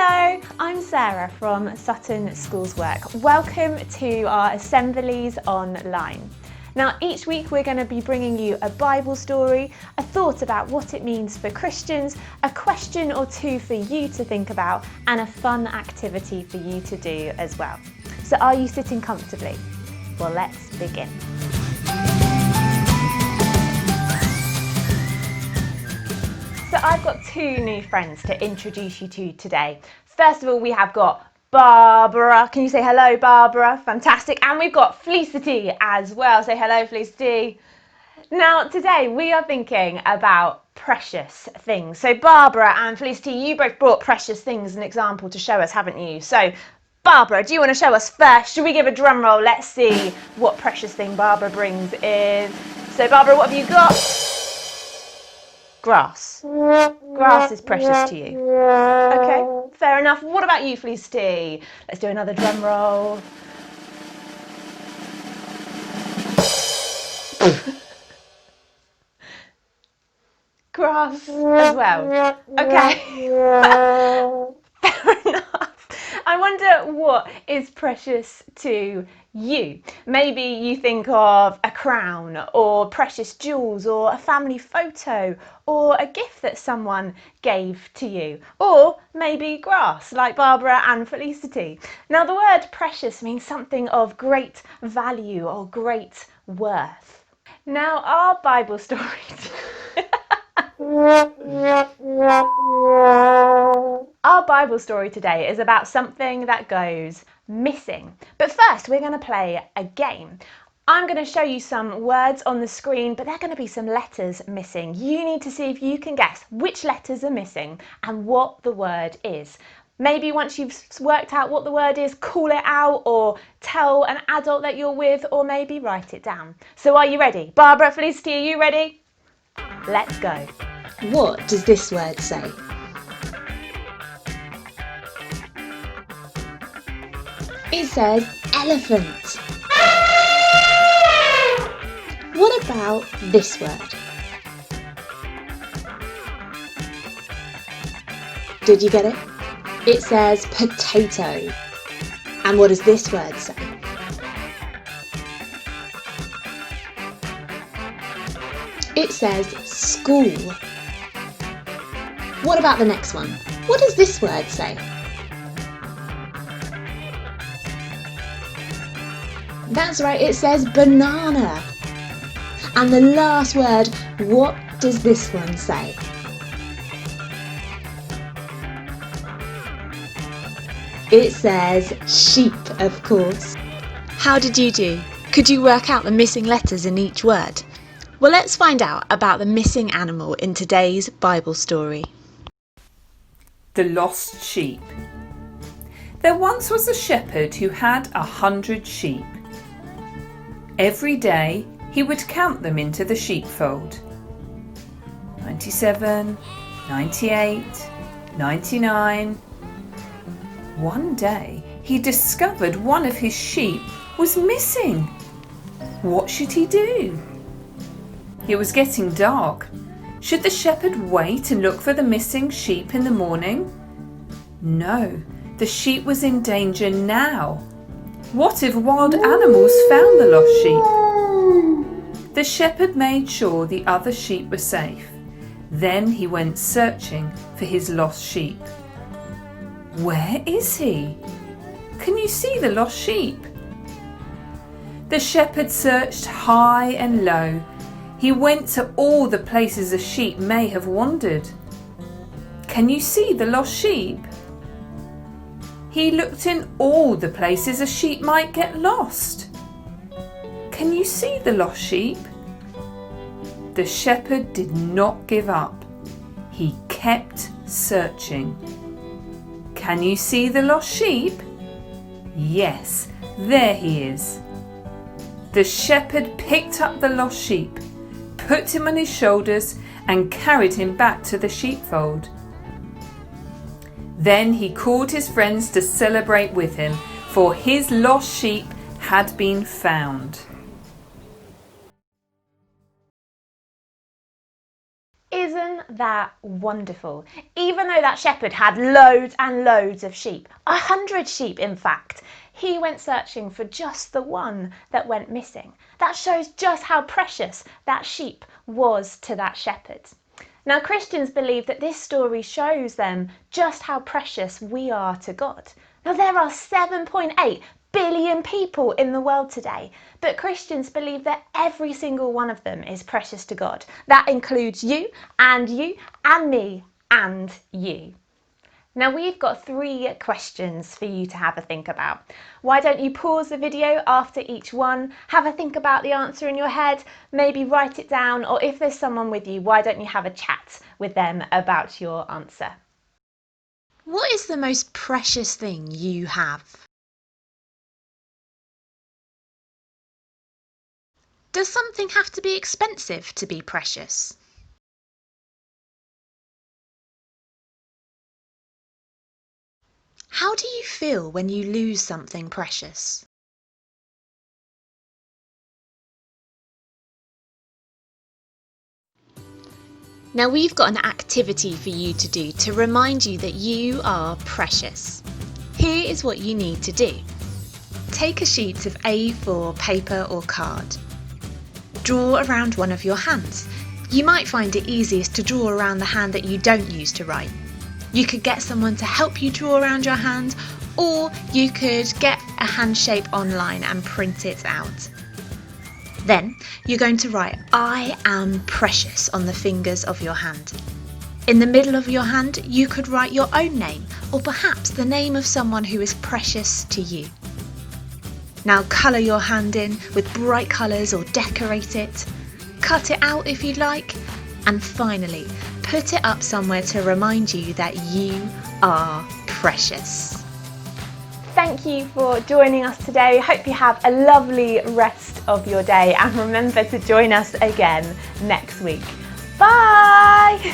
Hello, I'm Sarah from Sutton Schoolswork. Welcome to our Assemblies Online. Now, each week we're going to be bringing you a Bible story, a thought about what it means for Christians, a question or two for you to think about, and a fun activity for you to do as well. So are you sitting comfortably? Well, let's begin. So I've got two new friends to introduce you to today. First of all, we have got Barbara. Can you say hello, Barbara? Fantastic. And we've got Felicity as well. Say hello, Felicity. Now, today we are thinking about precious things. So Barbara and Felicity, you both brought precious things as an example to show us, haven't you? So Barbara, do you want to show us first? Should we give a drum roll? Let's see what precious thing Barbara brings in. So Barbara, what have you got? Grass. Grass is precious to you. Okay, fair enough. What about you, Felicity? Let's do another drum roll. Grass as well. Okay. Fair enough. I wonder what is precious to you. Maybe you think of a crown or precious jewels or a family photo or a gift that someone gave to you, or maybe grass like Barbara and Felicity. Now, the word precious means something of great value or great worth. Now, our Bible story Our Bible story today is about something that goes missing. But first, we're going to play a game. I'm going to show you some words on the screen, but there are going to be some letters missing. You need to see if you can guess which letters are missing and what the word is. Maybe once you've worked out what the word is, call it out or tell an adult that you're with, or maybe write it down. So are you ready? Barbara, Felicity, are you ready? Let's go. What does this word say? It says elephant. What about this word? Did you get it? It says potato. And what does this word say? It says school. What about the next one? What does this word say? That's right, it says banana. And the last word, what does this one say? It says sheep, of course. How did you do? Could you work out the missing letters in each word? Well, let's find out about the missing animal in today's Bible story. The lost sheep. There once was a shepherd who had 100 sheep. Every day he would count them into the sheepfold. 97, 98, 99. One day he discovered one of his sheep was missing. What should he do? It was getting dark. Should the shepherd wait and look for the missing sheep in the morning? No, the sheep was in danger now. What if wild animals found the lost sheep? The shepherd made sure the other sheep were safe. Then he went searching for his lost sheep. Where is he? Can you see the lost sheep? The shepherd searched high and low. He went to all the places a sheep may have wandered. Can you see the lost sheep? He looked in all the places a sheep might get lost. Can you see the lost sheep? The shepherd did not give up. He kept searching. Can you see the lost sheep? Yes, there he is. The shepherd picked up the lost sheep, put him on his shoulders and carried him back to the sheepfold. Then he called his friends to celebrate with him, for his lost sheep had been found. Isn't that wonderful? Even though that shepherd had loads and loads of sheep, 100 sheep in fact, he went searching for just the one that went missing. That shows just how precious that sheep was to that shepherd. Now, Christians believe that this story shows them just how precious we are to God. Now, there are 7.8 billion people in the world today, but Christians believe that every single one of them is precious to God. That includes you and me and you. Now, we've got 3 questions for you to have a think about. Why don't you pause the video after each one, have a think about the answer in your head, maybe write it down, or if there's someone with you, why don't you have a chat with them about your answer? What is the most precious thing you have? Does something have to be expensive to be precious? How do you feel when you lose something precious? Now we've got an activity for you to do to remind you that you are precious. Here is what you need to do. Take a sheet of A4 paper or card. Draw around one of your hands. You might find it easiest to draw around the hand that you don't use to write. You could get someone to help you draw around your hand, or you could get a hand shape online and print it out. Then you're going to write "I am precious" on the fingers of your hand. In the middle of your hand you could write your own name, or perhaps the name of someone who is precious to you. Now colour your hand in with bright colours or decorate it. Cut it out if you like, and finally put it up somewhere to remind you that you are precious. Thank you for joining us today. Hope you have a lovely rest of your day, and remember to join us again next week. Bye!